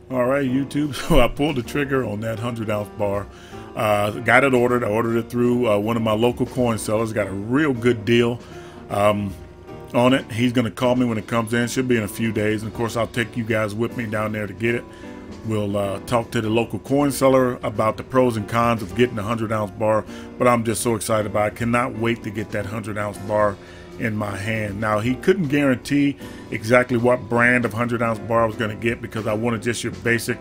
All right, YouTube. So I pulled the trigger on that 100-ounce bar. Got it ordered. I ordered it through one of my local coin sellers. Got a real good deal on it. He's going to call me when it comes in. Should be in a few days. And of course, I'll take you guys with me down there to get it. We'll talk to the local coin seller about the pros and cons of getting a 100-ounce bar. But I'm just so excited about it. I cannot wait to get that 100-ounce bar in my hand. Now, he couldn't guarantee exactly what brand of 100-ounce bar I was going to get, because I wanted just your basic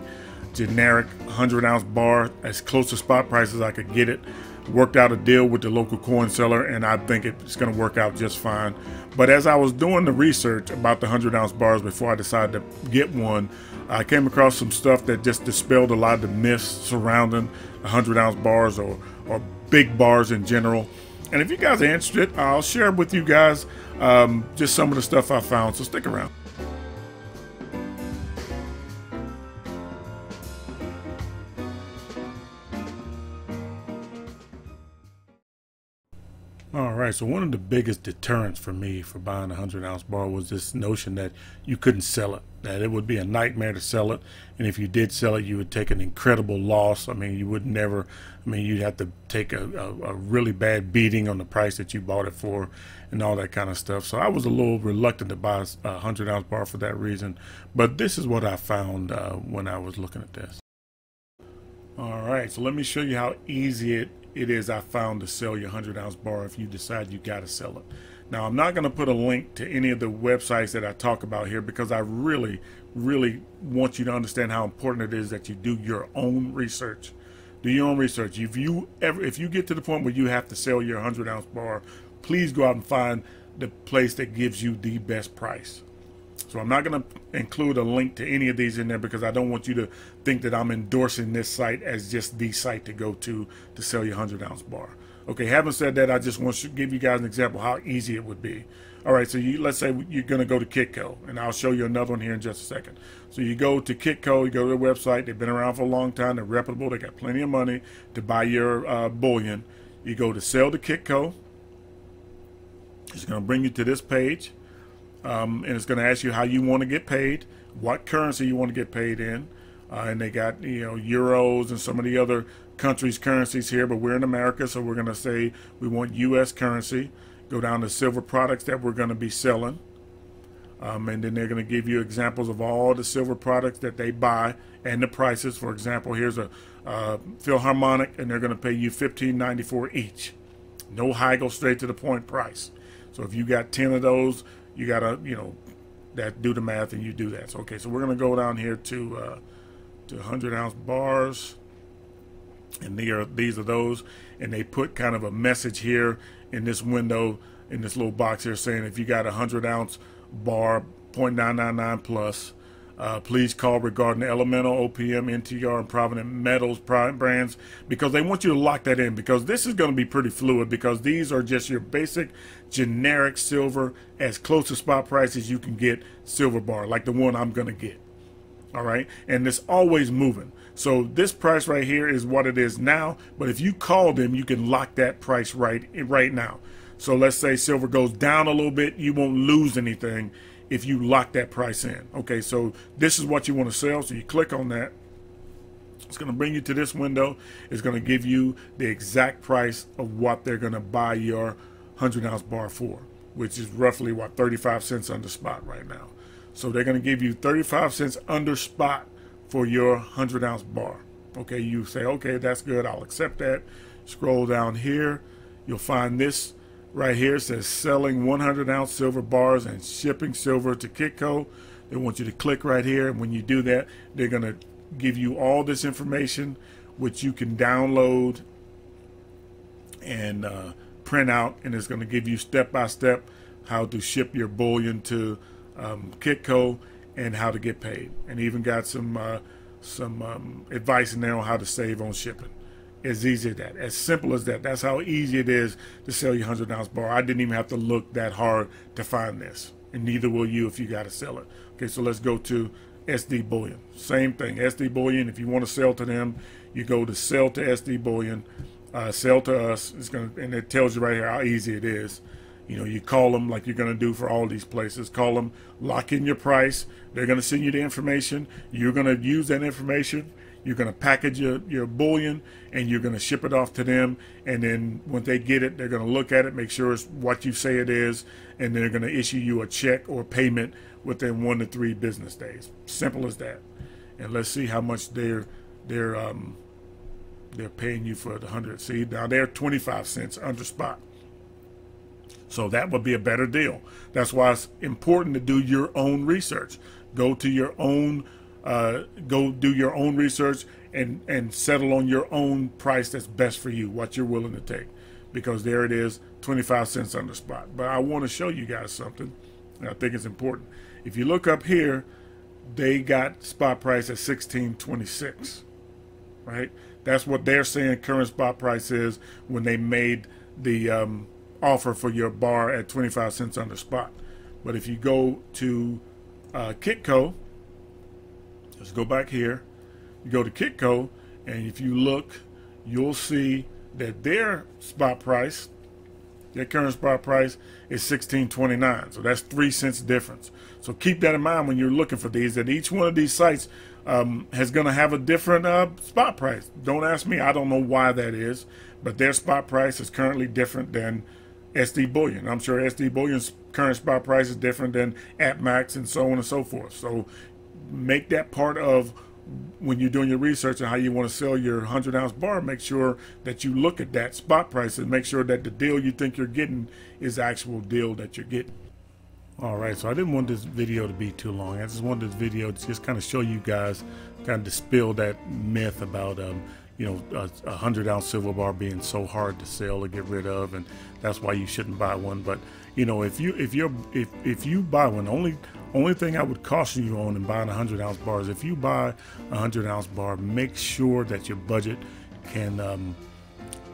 generic 100-ounce bar, as close to spot price as I could get it. Worked out a deal with the local coin seller, and I think it's going to work out just fine. But as I was doing the research about the 100-ounce bars before I decided to get one, I came across some stuff that just dispelled a lot of the myths surrounding 100-ounce bars or big bars in general. And if you guys are interested, I'll share with you guys just some of the stuff I found, so stick around. All right, so one of the biggest deterrents for me for buying a 100-ounce bar was this notion that you couldn't sell it, that it would be a nightmare to sell it, and if you did sell it, you would take an incredible loss. I mean, you would never, you'd have to take a really bad beating on the price that you bought it for and all that kind of stuff. So I was a little reluctant to buy a 100-ounce bar for that reason, but this is what I found when I was looking at this. All right, so let me show you how easy it is I found to sell your 100-ounce bar if you decide you got to sell it. Now, I'm not going to put a link to any of the websites that I talk about here, because I really want you to understand how important it is that you do your own research. Do your own research. If you get to the point where you have to sell your 100-ounce bar, please go out and find the place that gives you the best price. So I'm not going to include a link to any of these in there, because I don't want you to think that I'm endorsing this site as just the site to go to sell your 100-ounce bar. Okay, having said that, I just want to give you guys an example how easy it would be. All right, so let's say you're going to go to Kitco, and I'll show you another one here in just a second. So you go to Kitco, you go to their website. They've been around for a long time. They're reputable. They got plenty of money to buy your bullion. You go to sell to Kitco. It's going to bring you to this page. And it's going to ask you how you want to get paid, what currency you want to get paid in, and they got euros and some of the other countries' currencies here, but we're in America, so we're going to say we want U.S. currency. Go down to silver products that we're going to be selling, and then they're going to give you examples of all the silver products that they buy and the prices. For example, here's a Philharmonic, and they're going to pay you $15.94 each. No haggle, straight to the point price. So if you got 10 of those, you gotta, that do the math and you do that. So, okay, so we're gonna go down here to 100-ounce bars, and these are those, and they put kind of a message here in this window, in this little box here, saying if you got a 100-ounce bar, 0.999 plus, please call regarding the elemental, OPM, NTR, and provenance metals brands, because they want you to lock that in, because this is going to be pretty fluid, because these are just your basic generic silver, as close to spot price as you can get silver bar, like the one I'm going to get. All right, and it's always moving. So this price right here is what it is now, but if you call them, you can lock that price right now. So let's say silver goes down a little bit, you won't lose anything if you lock that price in. Okay, so this is what you want to sell. So you click on that. It's going to bring you to this window. It's going to give you the exact price of what they're going to buy your 100-ounce bar for, which is roughly, what, 35 cents under spot right now. So they're going to give you 35 cents under spot for your 100-ounce bar. Okay, you say, okay, that's good, I'll accept that. Scroll down here. You'll find this right here. It says selling 100-ounce silver bars and shipping silver to Kitco. They want you to click right here, and when you do that, they're going to give you all this information, which you can download and print out, and it's going to give you step-by-step how to ship your bullion to Kitco and how to get paid, and even got some advice in there on how to save on shipping. As easy as that, as simple as that. That's how easy it is to sell your 100-ounce bar. I didn't even have to look that hard to find this, and neither will you if you got to sell it. Okay, so let's go to SD Bullion. Same thing, SD Bullion. If you want to sell to them, you go to sell to SD Bullion, sell to us. It's gonna, and it tells you right here how easy it is. You know, you call them like you're going to do for all these places. Call them, lock in your price. They're going to send you the information. You're going to use that information. You're going to package your bullion, and you're going to ship it off to them. And then when they get it, they're going to look at it, make sure it's what you say it is, and they're going to issue you a check or payment within 1 to 3 business days. Simple as that. And let's see how much they're paying you for the 100. See, now they're 25 cents under spot. So that would be a better deal. That's why it's important to do your own research. Go do your own research and settle on your own price that's best for you, what you're willing to take. Because there it is, 25 cents under spot. But I want to show you guys something, and I think it's important. If you look up here, they got spot price at 16.26, right? That's what they're saying current spot price is when they made the offer for your bar at 25 cents under spot. But if you go to Kitco, let's go back here. You go to Kitco, and if you look, you'll see that their spot price, their current spot price, is 16.29. So that's 3 cents difference. So keep that in mind when you're looking for these, that each one of these sites is going to have a different spot price. Don't ask me. I don't know why that is, but their spot price is currently different than SD Bullion. I'm sure SD Bullion's current spot price is different than AppMax and so on and so forth. So make that part of when you're doing your research on how you want to sell your 100-ounce bar. Make sure that you look at that spot price and make sure that the deal you think you're getting is the actual deal that you're getting. All right, so I didn't want this video to be too long. I just wanted this video to just kind of show you guys, kind of dispel that myth about you know, a 100-ounce silver bar being so hard to sell or get rid of, and that's why you shouldn't buy one. But you know, if you buy one, only thing I would caution you on in buying a 100-ounce bar is if you buy a 100-ounce bar, make sure that your budget can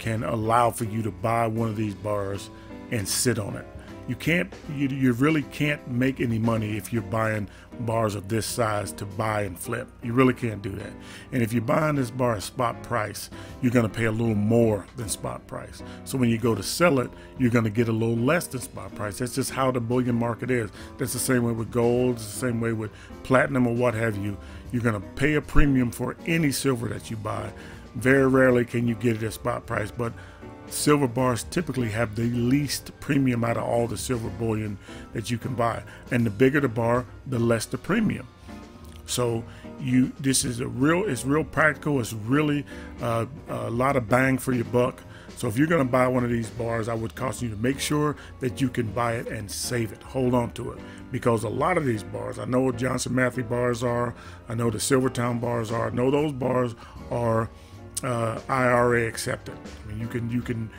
allow for you to buy one of these bars and sit on it. You really can't make any money if you're buying bars of this size to buy and flip. You really can't do that. And if you're buying this bar at spot price, you're going to pay a little more than spot price. So when you go to sell it, you're going to get a little less than spot price. That's just how the bullion market is. That's the same way with gold. It's the same way with platinum or what have you. You're going to pay a premium for any silver that you buy. Very rarely can you get it at spot price, but silver bars typically have the least premium out of all the silver bullion that you can buy, and the bigger the bar, the less the premium. So this is it's real practical. It's really a lot of bang for your buck. So if you're going to buy one of these bars, I would caution you to make sure that you can buy it and save it. Hold on to it, because a lot of these bars, I know what Johnson Matthey bars are, I know the Silvertown bars are, I know those bars are IRA accepted. I mean, you can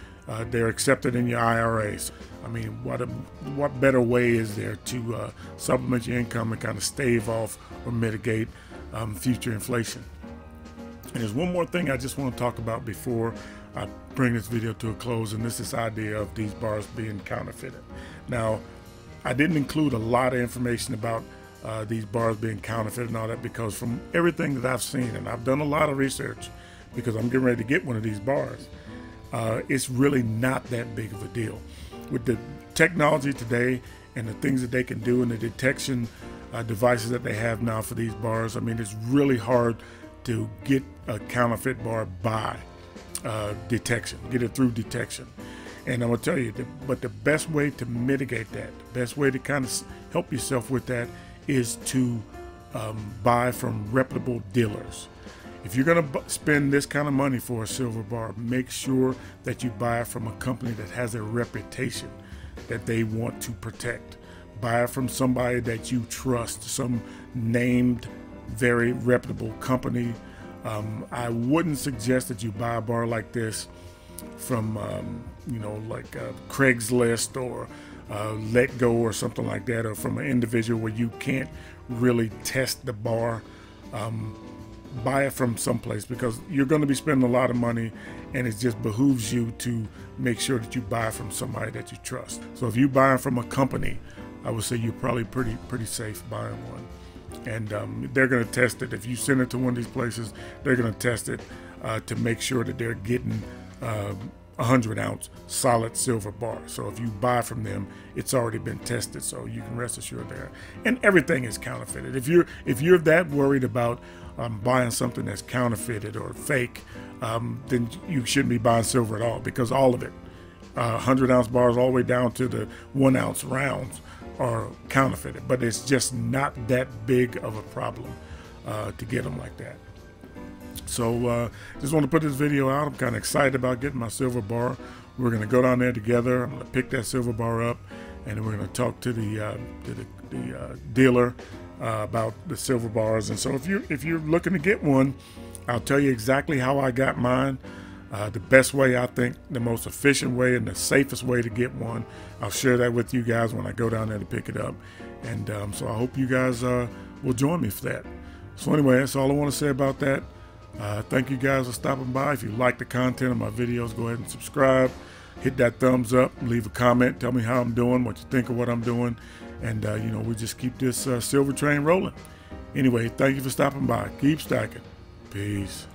they're accepted in your IRAs. I mean, what better way is there to supplement your income and kind of stave off or mitigate future inflation? And there's one more thing I just want to talk about before I bring this video to a close, and this idea of these bars being counterfeited. Now, I didn't include a lot of information about these bars being counterfeit and all that, because from everything that I've seen, and I've done a lot of research because I'm getting ready to get one of these bars, it's really not that big of a deal. With the technology today and the things that they can do and the detection devices that they have now for these bars, I mean, it's really hard to get a counterfeit bar by detection, get it through detection. And I'm gonna tell you, but the best way to mitigate that, the best way to kind of help yourself with that, is to buy from reputable dealers. If you're going to spend this kind of money for a silver bar, make sure that you buy it from a company that has a reputation that they want to protect. Buy it from somebody that you trust, some named, very reputable company. I wouldn't suggest that you buy a bar like this from, you know, like Craigslist or Let Go or something like that, or from an individual where you can't really test the bar. Buy it from someplace, because you're going to be spending a lot of money, and it just behooves you to make sure that you buy from somebody that you trust. So if you buy from a company, I would say you're probably pretty safe buying one. And they're going to test it. If you send it to one of these places, they're going to test it to make sure that they're getting 100-ounce solid silver bar. So if you buy from them, it's already been tested, so you can rest assured there. And everything is counterfeited. If you're that worried about buying something that's counterfeited or fake, then you shouldn't be buying silver at all, because all of it, 100-ounce bars all the way down to the 1-ounce rounds, are counterfeited. But it's just not that big of a problem to get them like that. So just want to put this video out. I'm kind of excited about getting my silver bar. We're going to go down there together. I'm going to pick that silver bar up, and then we're going to talk to the dealer about the silver bars. And so if you're looking to get one, I'll tell you exactly how I got mine. The best way, I think, the most efficient way and the safest way to get one. I'll share that with you guys when I go down there to pick it up. And so I hope you guys will join me for that. So anyway, that's all I want to say about that. Thank you guys for stopping by. If you like the content of my videos, go ahead and subscribe. Hit that thumbs up. Leave a comment. Tell me how I'm doing, what you think of what I'm doing. And, you know, we just keep this silver train rolling. Anyway, thank you for stopping by. Keep stacking. Peace.